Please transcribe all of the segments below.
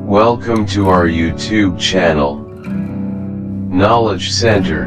Welcome to our YouTube channel, Knowledge Center.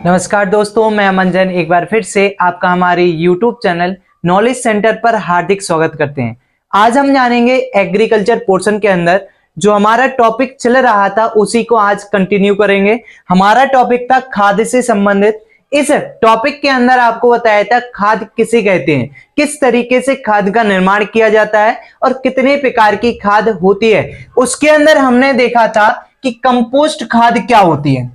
नमस्कार दोस्तों, मैं मंजन एक बार फिर से आपका हमारे YouTube चैनल नॉलेज सेंटर पर हार्दिक स्वागत करते हैं। आज हम जानेंगे एग्रीकल्चर पोर्शन के अंदर जो हमारा टॉपिक चल रहा था उसी को आज कंटिन्यू करेंगे। हमारा टॉपिक था खाद से संबंधित। इस टॉपिक के अंदर आपको बताया था खाद किसे कहते हैं, किस तरीके से खाद का निर्माण किया जाता है और कितने प्रकार की खाद होती है। उसके अंदर हमने देखा था कि कंपोस्ट खाद क्या होती है।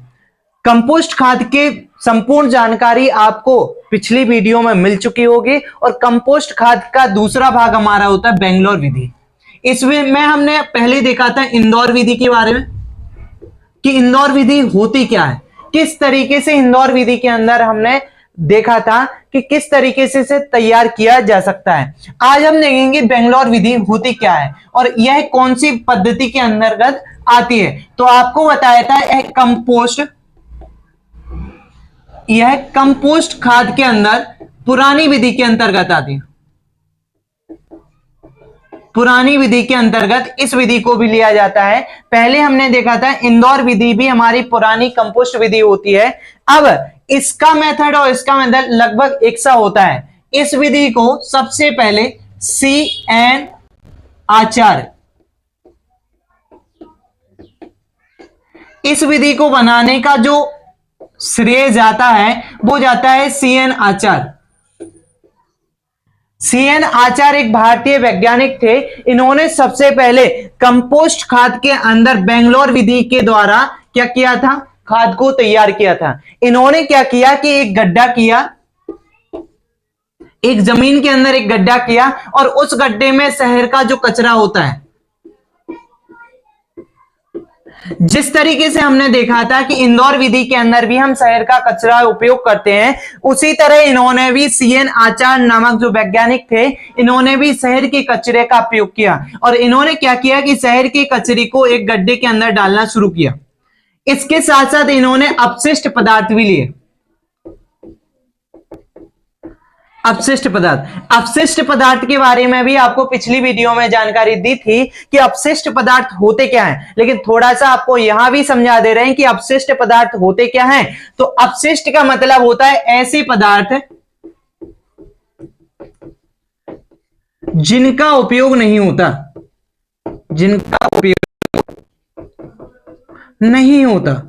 कंपोस्ट खाद की संपूर्ण जानकारी आपको पिछली वीडियो में मिल चुकी होगी और कंपोस्ट खाद का दूसरा भाग हमारा होता है बेंगलोर विधि। इसमें हमने पहले देखा था इंदौर विधि के बारे में कि इंदौर विधि होती क्या है, किस तरीके से इंदौर विधि के अंदर हमने देखा था कि किस तरीके से इसे तैयार किया जा सकता है। आज हम देखेंगे बेंगलोर विधि होती क्या है और यह कौन सी पद्धति के अंतर्गत आती है। तो आपको बताया था यह कंपोस्ट खाद के अंदर पुरानी विधि के अंतर्गत आती है। पुरानी विधि के अंतर्गत इस विधि को भी लिया जाता है। पहले हमने देखा था इंदौर विधि भी हमारी पुरानी कंपोस्ट विधि होती है। अब इसका मेथड और इसका मेथड लगभग एक सा होता है। इस विधि को सबसे पहले CN आचार्य, इस विधि को बनाने का जो श्रेय जाता है वो जाता है CN आचार्य। CN आचार्य एक भारतीय वैज्ञानिक थे। इन्होंने सबसे पहले कंपोस्ट खाद के अंदर बेंगलोर विधि के द्वारा क्या किया था, खाद को तैयार किया था। इन्होंने क्या किया कि एक गड्ढा किया, एक जमीन के अंदर एक गड्ढा किया और उस गड्ढे में शहर का जो कचरा होता है, जिस तरीके से हमने देखा था कि इंदौर विधि के अंदर भी हम शहर का कचरा उपयोग करते हैं, उसी तरह इन्होंने भी CN आचार्य नामक जो वैज्ञानिक थे, इन्होंने भी शहर के कचरे का उपयोग किया और इन्होंने क्या किया कि शहर के कचरे को एक गड्ढे के अंदर डालना शुरू किया। इसके साथ साथ इन्होंने अपशिष्ट पदार्थ भी लिए। अपशिष्ट पदार्थ के बारे में भी आपको पिछली वीडियो में जानकारी दी थी कि अपशिष्ट पदार्थ होते क्या हैं, लेकिन थोड़ा सा आपको यहां भी समझा दे रहे हैं कि अपशिष्ट पदार्थ होते क्या हैं। तो अपशिष्ट का मतलब होता है ऐसे पदार्थ जिनका उपयोग नहीं होता, जिनका उपयोग नहीं होता,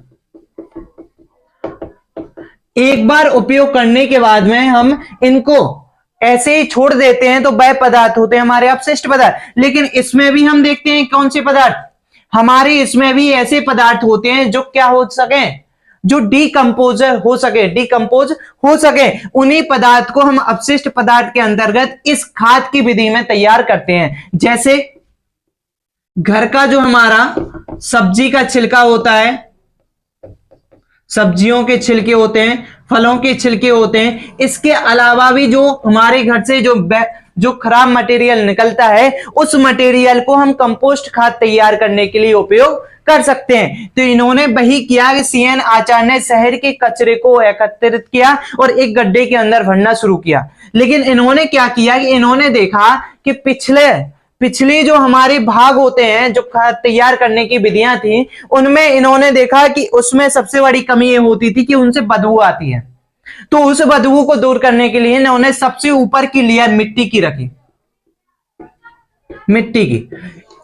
एक बार उपयोग करने के बाद में हम इनको ऐसे ही छोड़ देते हैं तो वह पदार्थ होते हैं हमारे अपशिष्ट पदार्थ। लेकिन इसमें भी हम देखते हैं कौन से पदार्थ हमारे, इसमें भी ऐसे पदार्थ होते हैं जो क्या हो सके, जो डिकम्पोज हो सके। उन्हीं पदार्थ को हम अपशिष्ट पदार्थ के अंतर्गत इस खाद की विधि में तैयार करते हैं। जैसे घर का जो हमारा सब्जी का छिलका होता है, सब्जियों के छिलके होते हैं, फलों के छिलके होते हैं, इसके अलावा भी जो हमारे घर से जो खराब मटेरियल निकलता है, उस मटेरियल को हम कंपोस्ट खाद तैयार करने के लिए उपयोग कर सकते हैं। तो इन्होंने वही किया कि CN आचार्य ने शहर के कचरे को एकत्रित किया और एक गड्ढे के अंदर भरना शुरू किया। लेकिन इन्होंने क्या किया कि इन्होंने देखा कि पिछले जो हमारे भाग होते हैं, जो खाद तैयार करने की विधियां थी, उनमें इन्होंने देखा कि उसमें सबसे बड़ी कमी ये होती थी कि उनसे बदबू आती है। तो उस बदबू को दूर करने के लिए इन्होंने सबसे ऊपर की लेयर मिट्टी की रखी।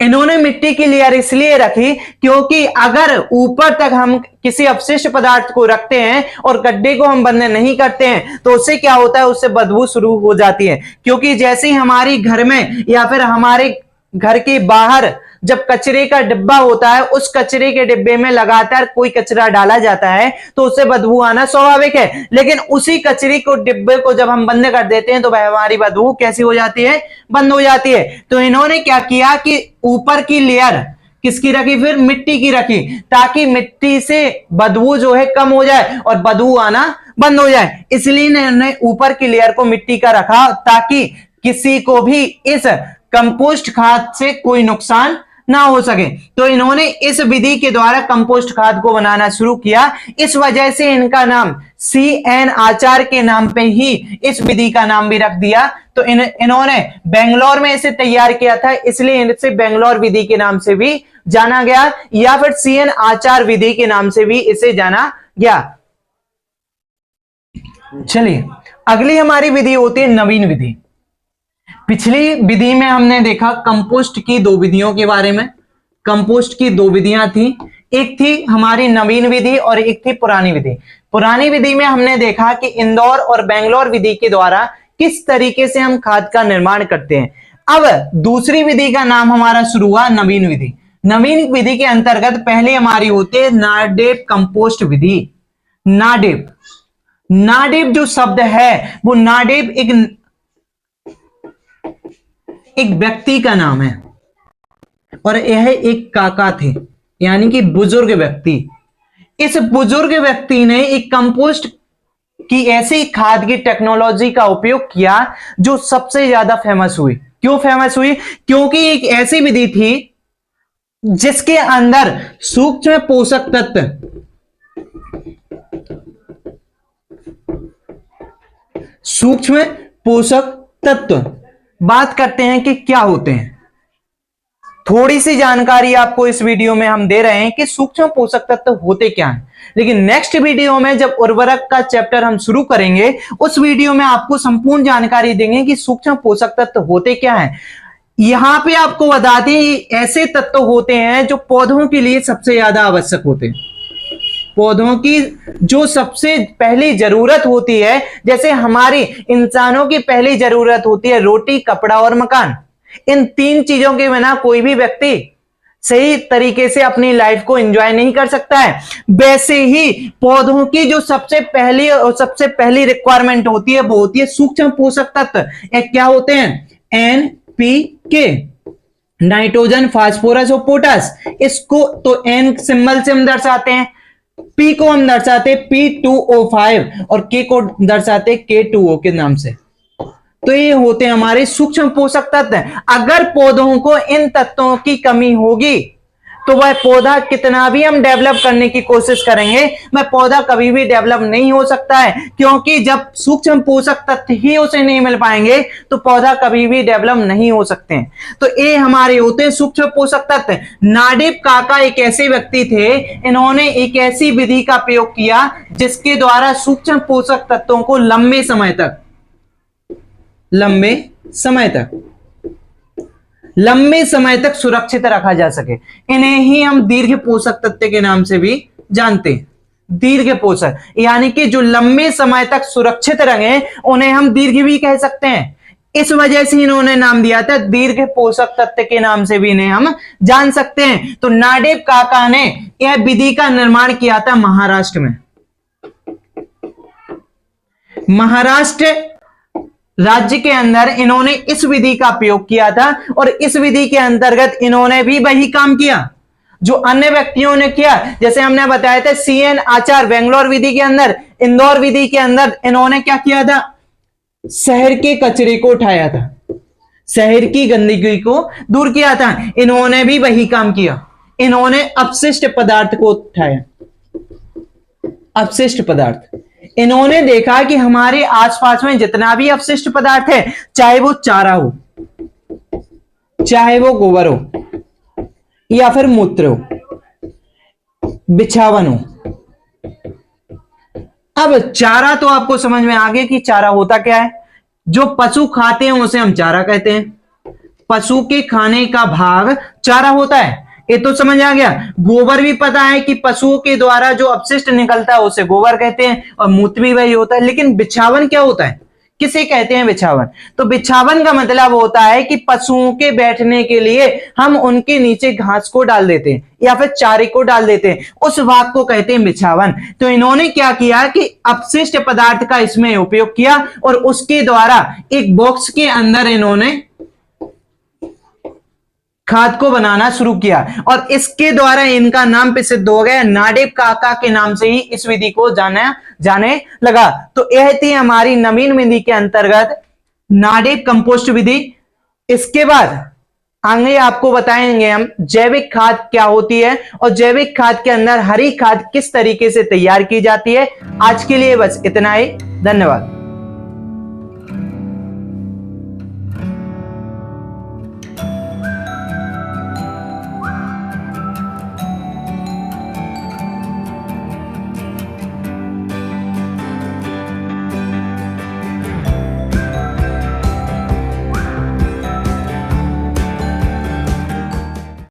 इन्होंने मिट्टी की लेयर इसलिए रखी क्योंकि अगर ऊपर तक हम किसी अपशिष्ट पदार्थ को रखते हैं और गड्ढे को हम बंद नहीं करते हैं तो उससे क्या होता है, उससे बदबू शुरू हो जाती है। क्योंकि जैसे ही हमारी घर में या फिर हमारे घर के बाहर जब कचरे का डिब्बा होता है, उस कचरे के डिब्बे में लगातार कोई कचरा डाला जाता है तो उससे बदबू आना स्वाभाविक है। लेकिन उसी कचरे को डिब्बे को जब हम बंद कर देते हैं तो वह हमारी बदबू कैसी हो जाती है, बंद हो जाती है। तो इन्होंने क्या किया कि ऊपर की लेयर किसकी रखी, फिर मिट्टी की रखी, ताकि मिट्टी से बदबू जो है कम हो जाए और बदबू आना बंद हो जाए। इसलिए इन्होंने ऊपर की लेयर को मिट्टी का रखा ताकि किसी को भी इस कंपोस्ट खाद से कोई नुकसान ना हो सके। तो इन्होंने इस विधि के द्वारा कंपोस्ट खाद को बनाना शुरू किया। इस वजह से इनका नाम CN आचार के नाम पे ही इस विधि का नाम भी रख दिया। तो इन्होंने बेंगलोर में इसे तैयार किया था, इसलिए इसे बेंगलोर विधि के नाम से भी जाना गया, या फिर CN आचार विधि के नाम से भी इसे जाना गया। चलिए, अगली हमारी विधि होती है नवीन विधि। पिछली विधि में हमने देखा कंपोस्ट की दो विधियों के बारे में। कंपोस्ट की दो विधियां थी, एक थी हमारी नवीन विधि और एक थी पुरानी विधि। पुरानी विधि में हमने देखा कि इंदौर और बेंगलोर विधि के द्वारा किस तरीके से हम खाद का निर्माण करते हैं। अब दूसरी विधि का नाम हमारा शुरू हुआ नवीन विधि। नवीन विधि के अंतर्गत पहले हमारी होती है नाडेप कंपोस्ट विधि। नाडेप, नाडेप जो शब्द है वो नाडेप एक व्यक्ति का नाम है, और यह एक काका थे, यानी कि बुजुर्ग व्यक्ति। इस बुजुर्ग व्यक्ति ने एक कंपोस्ट की ऐसी खाद की टेक्नोलॉजी का उपयोग किया जो सबसे ज्यादा फेमस हुई। क्यों फेमस हुई? क्योंकि एक ऐसी विधि थी जिसके अंदर सूक्ष्म पोषक तत्व, सूक्ष्म पोषक तत्व, बात करते हैं कि क्या होते हैं। थोड़ी सी जानकारी आपको इस वीडियो में हम दे रहे हैं कि सूक्ष्म पोषक तत्व होते क्या हैं, लेकिन नेक्स्ट वीडियो में जब उर्वरक का चैप्टर हम शुरू करेंगे उस वीडियो में आपको संपूर्ण जानकारी देंगे कि सूक्ष्म पोषक तत्व होते क्या हैं। यहां पे आपको बता दें, ऐसे तत्व होते हैं जो पौधों के लिए सबसे ज्यादा आवश्यक होते हैं। पौधों की जो सबसे पहली जरूरत होती है, जैसे हमारी इंसानों की पहली जरूरत होती है रोटी, कपड़ा और मकान। इन तीन चीजों के बिना कोई भी व्यक्ति सही तरीके से अपनी लाइफ को एंजॉय नहीं कर सकता है। वैसे ही पौधों की जो सबसे पहली रिक्वायरमेंट होती है वो होती है सूक्ष्म पोषक तत्व। क्या होते हैं? NPK, नाइट्रोजन, फास्फोरस और पोटास। इसको तो N सिंबल से हम दर्शाते हैं, P को हम दर्शाते P2O5 और K को दर्शाते K2O के नाम से। तो ये होते हैं हमारे सूक्ष्म पोषक तत्व। अगर पौधों को इन तत्वों की कमी होगी तो वह पौधा कितना भी हम डेवलप करने की कोशिश करेंगे, वह पौधा कभी भी डेवलप नहीं हो सकता है, क्योंकि जब सूक्ष्म पोषक तत्व ही उसे नहीं मिल पाएंगे तो पौधा कभी भी डेवलप नहीं हो सकते हैं। तो ये हमारे होते हैं सूक्ष्म पोषक तत्व। नाडेप काका एक ऐसे व्यक्ति थे, इन्होंने एक ऐसी विधि का प्रयोग किया जिसके द्वारा सूक्ष्म पोषक तत्वों को लंबे समय तक सुरक्षित रखा जा सके। इन्हें ही हम दीर्घ पोषक तत्व के नाम से भी जानते हैं। दीर्घ पोषक यानी कि जो लंबे समय तक सुरक्षित रहे उन्हें हम दीर्घ भी कह सकते हैं। इस वजह से इन्होंने नाम दिया था दीर्घ पोषक तत्व के नाम से भी इन्हें हम जान सकते हैं। तो नाडेप काका ने यह विधि का निर्माण किया था महाराष्ट्र में। महाराष्ट्र राज्य के अंदर इन्होंने इस विधि का प्रयोग किया था, और इस विधि के अंतर्गत इन्होंने भी वही काम किया जो अन्य व्यक्तियों ने किया। जैसे हमने बताया था CN आचार बेंगलोर विधि के अंदर, इंदौर विधि के अंदर इन्होंने क्या किया था? शहर के कचरे को उठाया था, शहर की गंदगी को दूर किया था। इन्होंने भी वही काम किया, इन्होंने अपशिष्ट पदार्थ को उठाया। अपशिष्ट पदार्थ, इन्होंने देखा कि हमारे आसपास में जितना भी अपशिष्ट पदार्थ है, चाहे वो चारा हो, चाहे वो गोबर हो या फिर मूत्र हो, बिछावन हो। अब चारा तो आपको समझ में आ गया कि चारा होता क्या है। जो पशु खाते हैं उसे हम चारा कहते हैं। पशु के खाने का भाग चारा होता है, ये तो समझ आ गया। गोबर भी पता है कि पशुओं के द्वारा जो अपशिष्ट निकलता है उसे गोबर कहते हैं, और मूत्र भी वही होता है। लेकिन बिछावन क्या होता है, किसे कहते हैं बिछावन? तो बिछावन का मतलब होता है कि पशुओं के बैठने के लिए हम उनके नीचे घास को डाल देते हैं या फिर चारे को डाल देते हैं, उस भाग को कहते हैं बिछावन। तो इन्होंने क्या किया कि अपशिष्ट पदार्थ का इसमें उपयोग किया, और उसके द्वारा एक बॉक्स के अंदर इन्होंने खाद को बनाना शुरू किया, और इसके द्वारा इनका नाम प्रसिद्ध हो गया। नाडेप काका के नाम से ही इस विधि को जाने लगा। तो यह थी हमारी नवीन विधि के अंतर्गत नाडेप कंपोस्ट विधि। इसके बाद आगे आपको बताएंगे हम जैविक खाद क्या होती है और जैविक खाद के अंदर हरी खाद किस तरीके से तैयार की जाती है। आज के लिए बस इतना ही, धन्यवाद।